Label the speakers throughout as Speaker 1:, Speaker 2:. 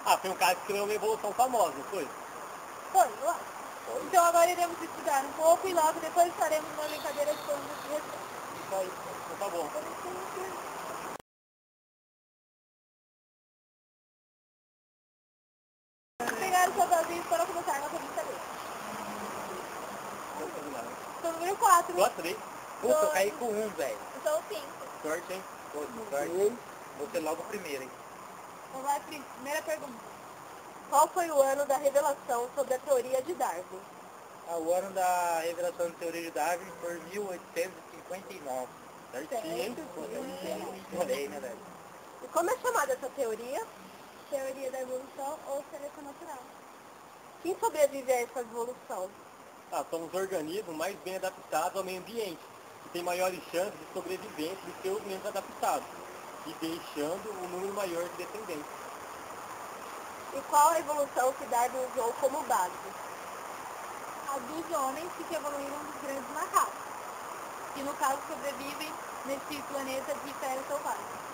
Speaker 1: Ah, foi um cara que escreveu uma evolução famosa, não foi?
Speaker 2: Foi, eu acho. Então agora iremos estudar um pouco e logo depois faremos uma brincadeira de perguntas e respostas.
Speaker 1: Isso aí, então tá bom.
Speaker 2: Pegar os papelzinhos para começar a nossa brincadeira. Sou número 4.
Speaker 1: Só 3. Puta, eu caí com 1, velho.
Speaker 2: Sou 5.
Speaker 1: Sorte, hein? Sorte. Você logo primeiro, hein?
Speaker 2: Vamos lá, Cris. Primeira pergunta. Qual foi o ano da revelação sobre a teoria de Darwin?
Speaker 1: O ano da revelação da teoria de Darwin foi 1859. Certinho, hein? Falei, né, velho?
Speaker 2: E como é chamada essa teoria? Teoria da evolução ou seleção natural. Quem sobrevive a essa evolução?
Speaker 1: São os organismos mais bem adaptados ao meio ambiente, que têm maiores chances de sobrevivência do que os menos adaptados, e deixando um número maior de descendentes.
Speaker 2: E qual a evolução que Darwin usou como base? A dos homens que evoluíram dos grandes macacos, que no caso sobrevivem nesse planeta de terra selvagem.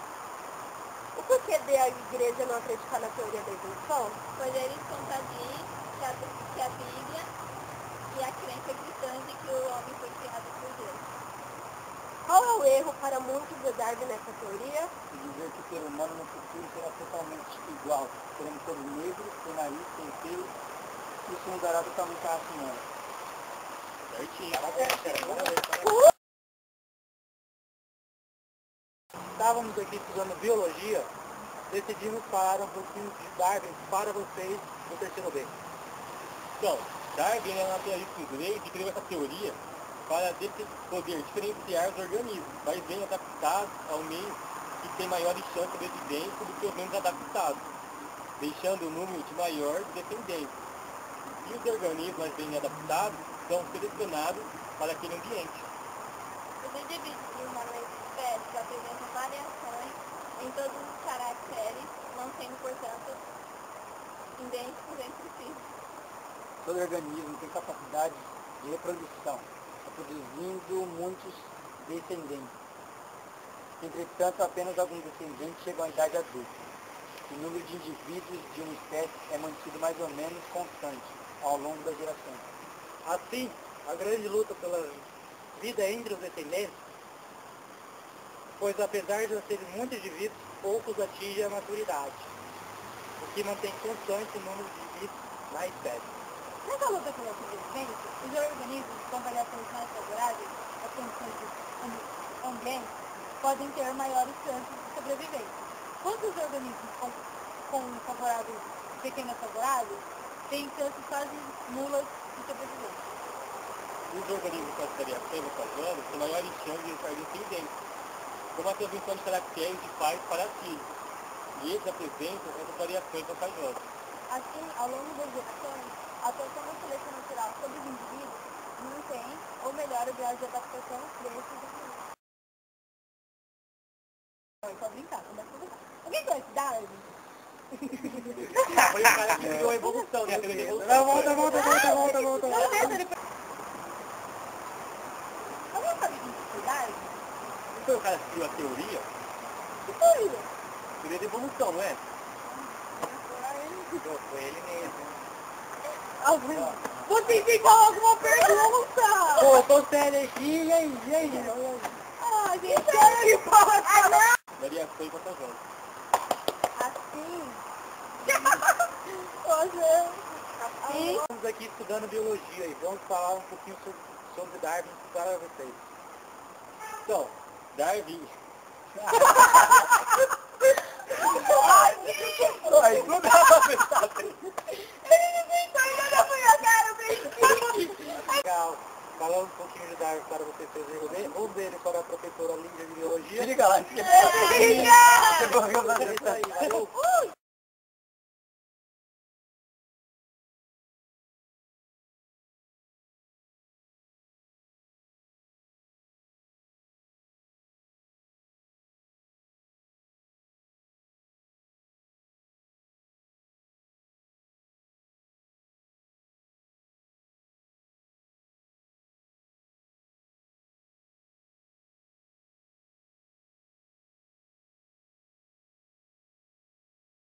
Speaker 2: O porquê da igreja não acreditar na teoria da evolução? Pois eles contradizem que a Bíblia e a crença cristã de que o homem foi criado por Deus. Qual é o erro para muitos de Darwin nessa teoria?
Speaker 1: Dizer que o ser humano no futuro será totalmente igual, seremos todos negros, sem nariz, sem pelo, isso mudará totalmente a raça humana. Certinho. Estávamos aqui estudando biologia, decidimos falar um pouquinho de Darwin para vocês no terceiro B. Então, Darwin é um naturalista inglês que criou essa teoria para poder diferenciar os organismos mais bem adaptados ao meio que tem maiores chances de sobrevivência do que os menos adaptados, deixando um número de maior de descendentes. E os organismos mais bem adaptados são selecionados para aquele ambiente.
Speaker 2: Os indivíduos de uma mesma espécie apresentam variações em todos os caracteres, não sendo, portanto, idênticos entre si.
Speaker 1: Todo organismo tem capacidade de reprodução, produzindo muitos descendentes. Entretanto, apenas alguns descendentes chegam à idade adulta. O número de indivíduos de uma espécie é mantido mais ou menos constante ao longo das gerações. Assim, a grande luta pela vida entre os descendentes, pois apesar de serem muitos indivíduos, poucos atingem a maturidade, o que mantém constante o número de indivíduos na espécie.
Speaker 2: Nessa luta pela sobrevivência, os organismos com variações mais favoráveis às condições do ambiente podem ter maiores chances de sobrevivência. Quantos organismos com pequenas favoráveis têm chances quase nulas de sobrevivência?
Speaker 1: Os organismos com as variações favoráveis têm maiores chances de estar descendentes, como a transmissão de caracteres de pais para filhos, e eles apresentam essas variações vantajosas.
Speaker 2: Assim, ao longo das gerações, a atuação da seleção natural sobre os indivíduos mantém ou melhora o grau de adaptação desses indivíduos. Pode brincar, não dá pra brincar. Alguém conhece Darwin?
Speaker 1: Foi o cara que criou a evolução, né? Volta.
Speaker 2: Alguém sabe quem foi Darwin?
Speaker 1: Não foi o cara que criou a teoria?
Speaker 2: Que teoria?
Speaker 1: Teoria da evolução, não é? Foi ele mesmo.
Speaker 2: Você tem alguma pergunta?
Speaker 1: Pô, eu tô sério aqui, e aí?
Speaker 2: Ah, gente, olha que passa.
Speaker 1: Variações vantajosas.
Speaker 2: Assim? Você... Assim?
Speaker 1: Estamos aqui estudando biologia e vamos falar um pouquinho sobre Darwin para vocês. Então, Darwin... Ai, não dá pra pensar bem. Legal. Falando um pouquinho de Darwin para vocês resolver. Vamos ver para a professora Lídia de biologia. Liga lá.
Speaker 2: Liga!
Speaker 1: É isso aí, valeu.